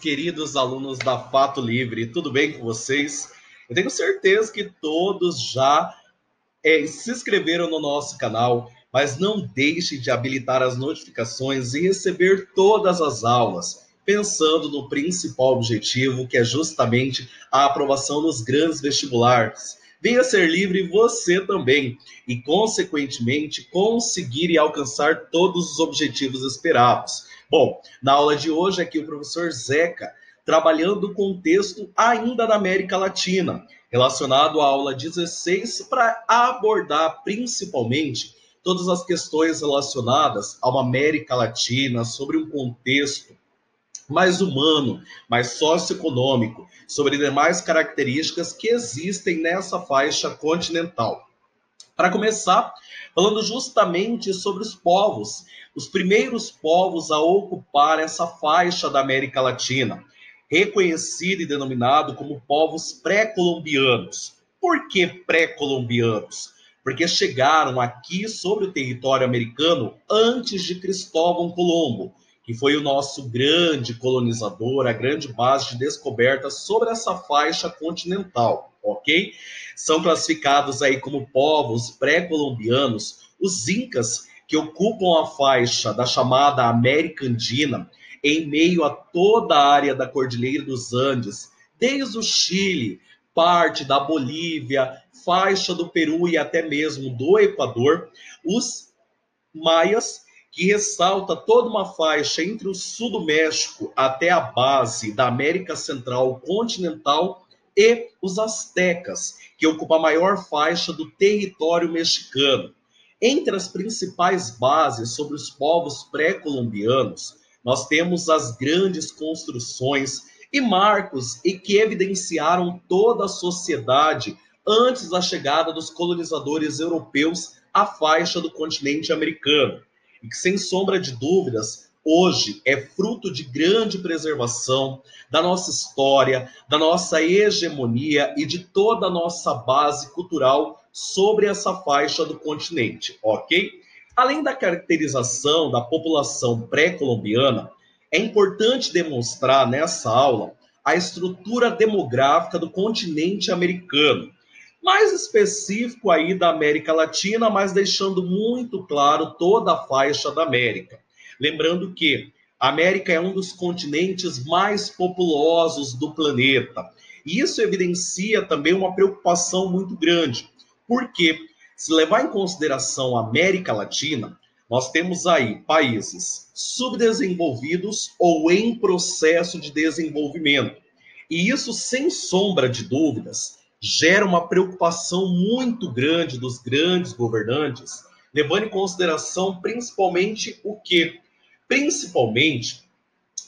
Queridos alunos da Fato Livre, tudo bem com vocês? Eu tenho certeza que todos já se inscreveram no nosso canal, mas não deixe de habilitar as notificações e receber todas as aulas, pensando no principal objetivo, que é justamente a aprovação nos grandes vestibulares. Venha ser livre você também e, consequentemente, conseguir e alcançar todos os objetivos esperados. Bom, na aula de hoje aqui o professor Zeca, trabalhando o contexto ainda da América Latina, relacionado à aula 16, para abordar principalmente todas as questões relacionadas a uma América Latina, sobre um contexto mais humano, mais socioeconômico, sobre demais características que existem nessa faixa continental. Para começar, falando justamente sobre os primeiros povos a ocupar essa faixa da América Latina, reconhecido e denominado como povos pré-colombianos. Por que pré-colombianos? Porque chegaram aqui sobre o território americano antes de Cristóvão Colombo, que foi o nosso grande colonizador, a grande base de descoberta sobre essa faixa continental, ok? São classificados aí como povos pré-colombianos os incas, que ocupam a faixa da chamada América Andina, em meio a toda a área da Cordilheira dos Andes, desde o Chile, parte da Bolívia, faixa do Peru e até mesmo do Equador. Os maias, que ressalta toda uma faixa entre o sul do México até a base da América Central continental, e os astecas, que ocupam a maior faixa do território mexicano. Entre as principais bases sobre os povos pré-colombianos, nós temos as grandes construções e marcos e que evidenciaram toda a sociedade antes da chegada dos colonizadores europeus à faixa do continente americano, e que, sem sombra de dúvidas, hoje é fruto de grande preservação da nossa história, da nossa hegemonia e de toda a nossa base cultural sobre essa faixa do continente, ok? Além da caracterização da população pré-colombiana, é importante demonstrar nessa aula a estrutura demográfica do continente americano, mais específico aí da América Latina, mas deixando muito claro toda a faixa da América. Lembrando que a América é um dos continentes mais populosos do planeta. E isso evidencia também uma preocupação muito grande, porque, se levar em consideração a América Latina, nós temos aí países subdesenvolvidos ou em processo de desenvolvimento. E isso, sem sombra de dúvidas, gera uma preocupação muito grande dos grandes governantes, levando em consideração principalmente o quê? Principalmente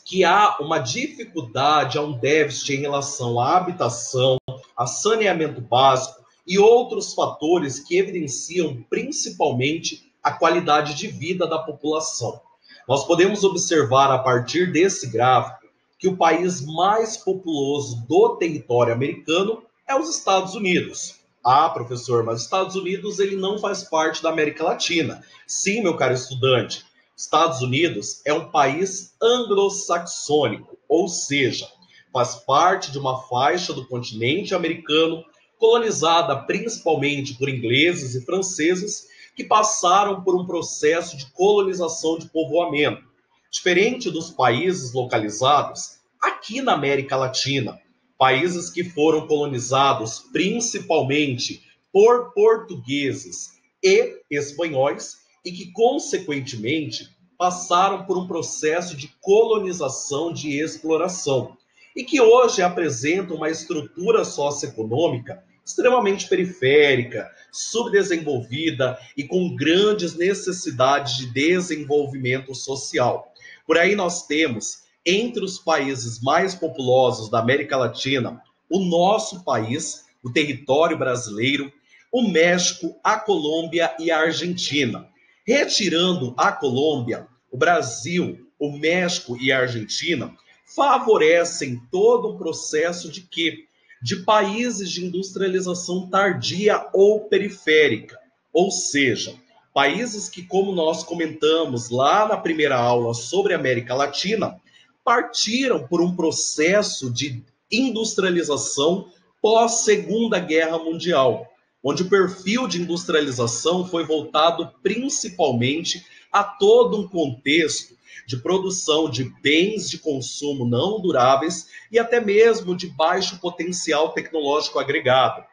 que há uma dificuldade, há um déficit em relação à habitação, a saneamento básico e outros fatores que evidenciam principalmente a qualidade de vida da população. Nós podemos observar a partir desse gráfico que o país mais populoso do território americano é os Estados Unidos. Ah, professor, mas os Estados Unidos ele não faz parte da América Latina. Sim, meu caro estudante, Estados Unidos é um país anglo-saxônico, ou seja, faz parte de uma faixa do continente americano colonizada principalmente por ingleses e franceses que passaram por um processo de colonização de povoamento, diferente dos países localizados aqui na América Latina, países que foram colonizados principalmente por portugueses e espanhóis e que, consequentemente, passaram por um processo de colonização, de exploração, e que hoje apresentam uma estrutura socioeconômica extremamente periférica, subdesenvolvida e com grandes necessidades de desenvolvimento social. Por aí nós temos, entre os países mais populosos da América Latina, o nosso país, o território brasileiro, o México, a Colômbia e a Argentina. Retirando a Colômbia, o Brasil, o México e a Argentina favorecem todo o processo de quê? De países de industrialização tardia ou periférica, ou seja, países que, como nós comentamos lá na primeira aula sobre a América Latina, partiram por um processo de industrialização pós-Segunda Guerra Mundial, onde o perfil de industrialização foi voltado principalmente a todo um contexto de produção de bens de consumo não duráveis e até mesmo de baixo potencial tecnológico agregado,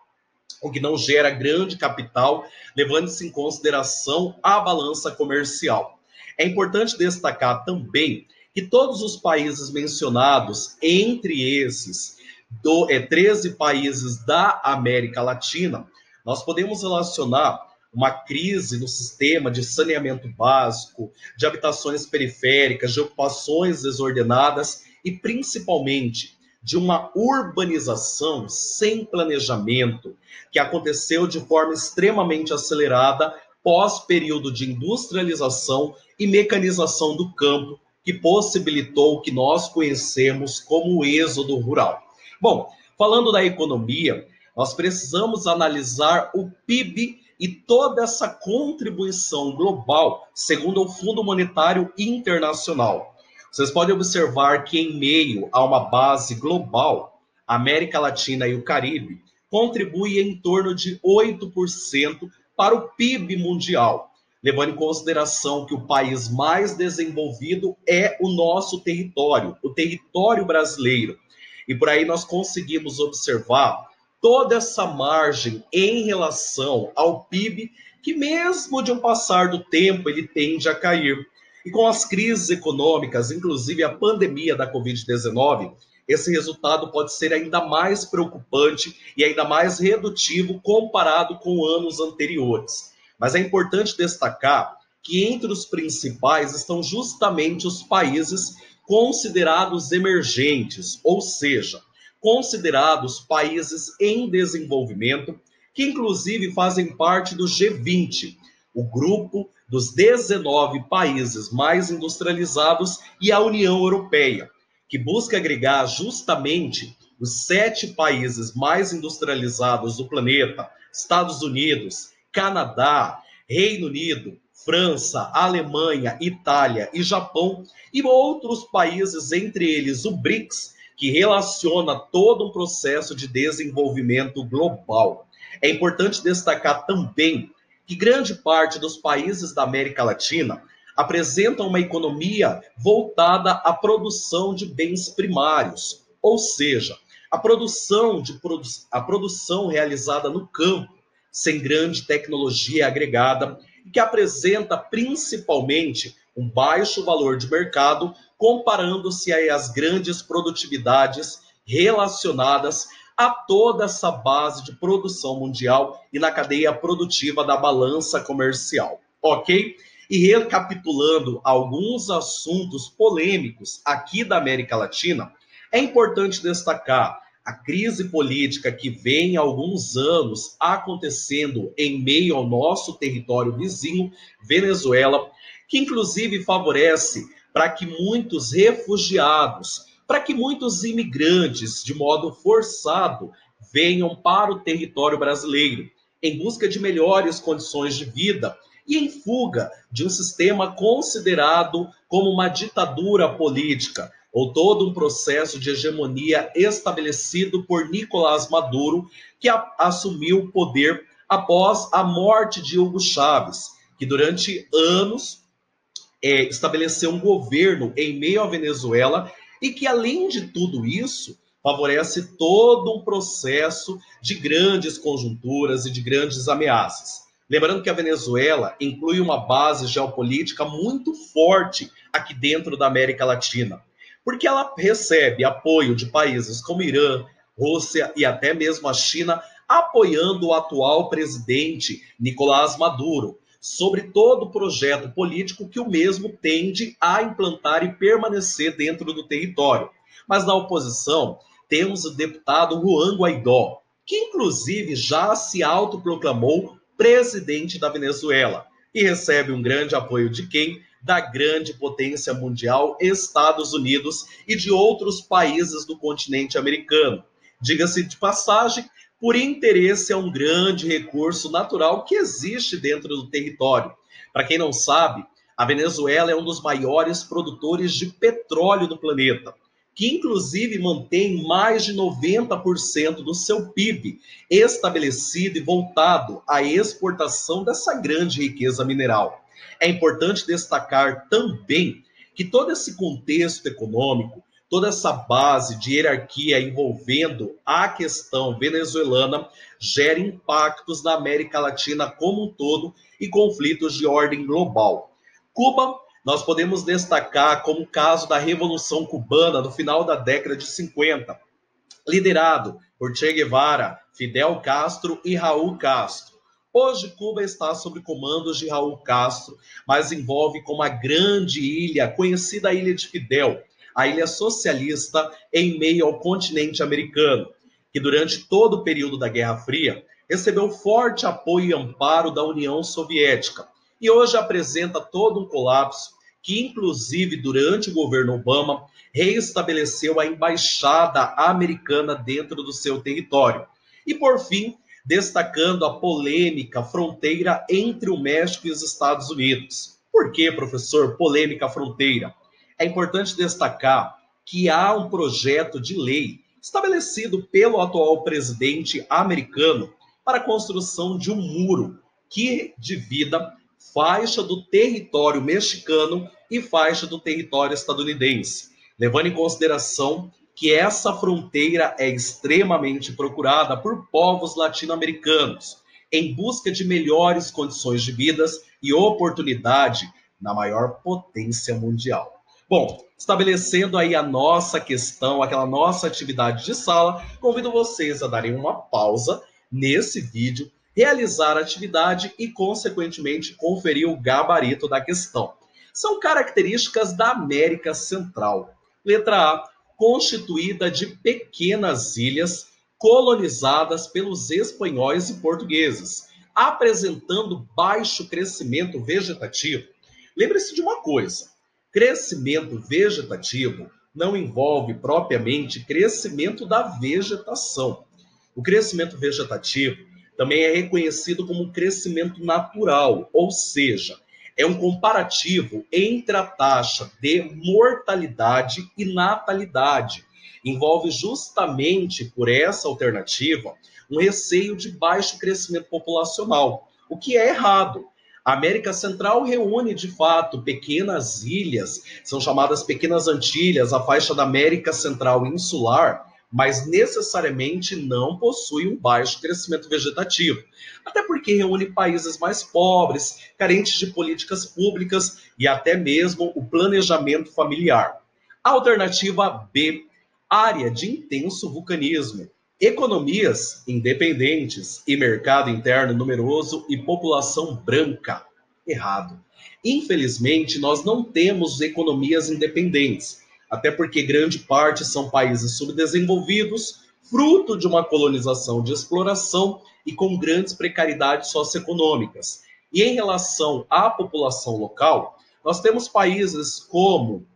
o que não gera grande capital, levando-se em consideração a balança comercial. É importante destacar também que todos os países mencionados, entre esses 13 países da América Latina, nós podemos relacionar uma crise no sistema de saneamento básico, de habitações periféricas, de ocupações desordenadas e, principalmente, de uma urbanização sem planejamento, que aconteceu de forma extremamente acelerada pós-período de industrialização e mecanização do campo, que possibilitou o que nós conhecemos como o êxodo rural. Bom, falando da economia, nós precisamos analisar o PIB e toda essa contribuição global, segundo o Fundo Monetário Internacional. Vocês podem observar que, em meio a uma base global, a América Latina e o Caribe contribuem em torno de 8% para o PIB mundial, levando em consideração que o país mais desenvolvido é o nosso território, o território brasileiro. E por aí nós conseguimos observar toda essa margem em relação ao PIB, que mesmo de um passar do tempo, ele tende a cair. E com as crises econômicas, inclusive a pandemia da Covid-19, esse resultado pode ser ainda mais preocupante e ainda mais redutivo comparado com anos anteriores. Mas é importante destacar que entre os principais estão justamente os países considerados emergentes, ou seja, considerados países em desenvolvimento, que inclusive fazem parte do G20, o grupo dos 19 países mais industrializados, e a União Europeia, que busca agregar justamente os 7 países mais industrializados do planeta: Estados Unidos, Canadá, Reino Unido, França, Alemanha, Itália e Japão, e outros países, entre eles o BRICS, que relaciona todo um processo de desenvolvimento global. É importante destacar também que grande parte dos países da América Latina apresentam uma economia voltada à produção de bens primários, ou seja, a produção realizada no campo, sem grande tecnologia agregada, e que apresenta principalmente um baixo valor de mercado, comparando-se às grandes produtividades relacionadas a toda essa base de produção mundial e na cadeia produtiva da balança comercial, ok? E recapitulando alguns assuntos polêmicos aqui da América Latina, é importante destacar a crise política que vem há alguns anos acontecendo em meio ao nosso território vizinho, Venezuela, que inclusive favorece para que muitos refugiados, para que muitos imigrantes, de modo forçado, venham para o território brasileiro, em busca de melhores condições de vida e em fuga de um sistema considerado como uma ditadura política, ou todo um processo de hegemonia estabelecido por Nicolás Maduro, que assumiu o poder após a morte de Hugo Chávez, que durante anos estabeleceu um governo em meio à Venezuela e que, além de tudo isso, favorece todo um processo de grandes conjunturas e de grandes ameaças. Lembrando que a Venezuela inclui uma base geopolítica muito forte aqui dentro da América Latina, porque ela recebe apoio de países como Irã, Rússia e até mesmo a China, apoiando o atual presidente Nicolás Maduro, sobre todo o projeto político que o mesmo tende a implantar e permanecer dentro do território. Mas na oposição, temos o deputado Juan Guaidó, que inclusive já se autoproclamou presidente da Venezuela e recebe um grande apoio de quem? Da grande potência mundial, Estados Unidos, e de outros países do continente americano. Diga-se de passagem, por interesse é um grande recurso natural que existe dentro do território. Para quem não sabe, A Venezuela é um dos maiores produtores de petróleo do planeta, que inclusive mantém mais de 90% do seu PIB estabelecido e voltado à exportação dessa grande riqueza mineral. É importante destacar também que todo esse contexto econômico, toda essa base de hierarquia envolvendo a questão venezuelana gera impactos na América Latina como um todo e conflitos de ordem global. Cuba, nós podemos destacar como o caso da Revolução Cubana no final da década de 50, liderado por Che Guevara, Fidel Castro e Raul Castro. Hoje, Cuba está sob comandos de Raul Castro, mas envolve como a grande ilha, conhecida Ilha de Fidel, a ilha socialista em meio ao continente americano, que durante todo o período da Guerra Fria recebeu forte apoio e amparo da União Soviética e hoje apresenta todo um colapso que, inclusive, durante o governo Obama, reestabeleceu a embaixada americana dentro do seu território. E, por fim, destacando a polêmica fronteira entre o México e os Estados Unidos. Por que, professor, polêmica fronteira? É importante destacar que há um projeto de lei estabelecido pelo atual presidente americano para a construção de um muro que divida faixa do território mexicano e faixa do território estadunidense, levando em consideração que essa fronteira é extremamente procurada por povos latino-americanos, em busca de melhores condições de vida e oportunidade na maior potência mundial. Bom, estabelecendo aí a nossa questão, aquela nossa atividade de sala, convido vocês a darem uma pausa nesse vídeo, realizar a atividade e, consequentemente, conferir o gabarito da questão. São características da América Central. Letra A, constituída de pequenas ilhas colonizadas pelos espanhóis e portugueses, apresentando baixo crescimento vegetativo. Lembre-se de uma coisa, crescimento vegetativo não envolve propriamente crescimento da vegetação. O crescimento vegetativo também é reconhecido como crescimento natural, ou seja, é um comparativo entre a taxa de mortalidade e natalidade. Envolve justamente por essa alternativa um receio de baixo crescimento populacional, o que é errado. A América Central reúne, de fato, pequenas ilhas, são chamadas Pequenas Antilhas, a faixa da América Central insular, mas necessariamente não possui um baixo crescimento vegetativo, até porque reúne países mais pobres, carentes de políticas públicas e até mesmo o planejamento familiar. Alternativa B, área de intenso vulcanismo, economias independentes e mercado interno numeroso e população branca. Errado. Infelizmente, nós não temos economias independentes, até porque grande parte são países subdesenvolvidos, fruto de uma colonização de exploração e com grandes precariedades socioeconômicas. E em relação à população local, nós temos países como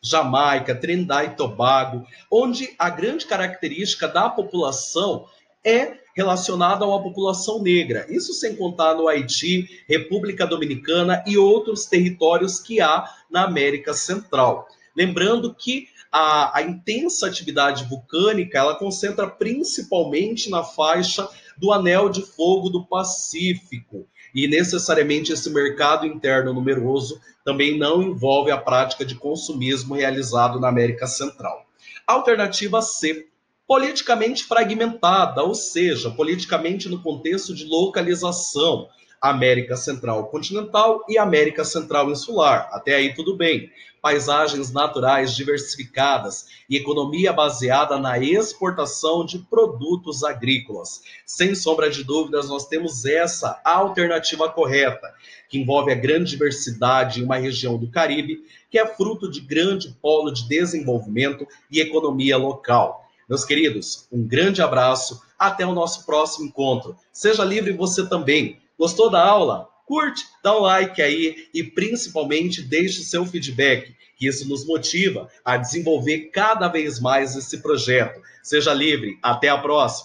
Jamaica, Trinidad e Tobago, onde a grande característica da população é relacionada a uma população negra. Isso sem contar no Haiti, República Dominicana e outros territórios que há na América Central. Lembrando que a intensa atividade vulcânica ela concentra principalmente na faixa do Anel de Fogo do Pacífico. E necessariamente esse mercado interno numeroso também não envolve a prática de consumismo realizado na América Central. Alternativa C, politicamente fragmentada, ou seja, politicamente no contexto de localização, América Central continental e América Central insular. Até aí tudo bem. Paisagens naturais diversificadas e economia baseada na exportação de produtos agrícolas. Sem sombra de dúvidas, nós temos essa alternativa correta, que envolve a grande diversidade em uma região do Caribe, que é fruto de grande polo de desenvolvimento e economia local. Meus queridos, um grande abraço, até o nosso próximo encontro. Seja livre você também. Gostou da aula? Curte, dá um like aí e principalmente deixe seu feedback, que isso nos motiva a desenvolver cada vez mais esse projeto. Seja livre, até a próxima!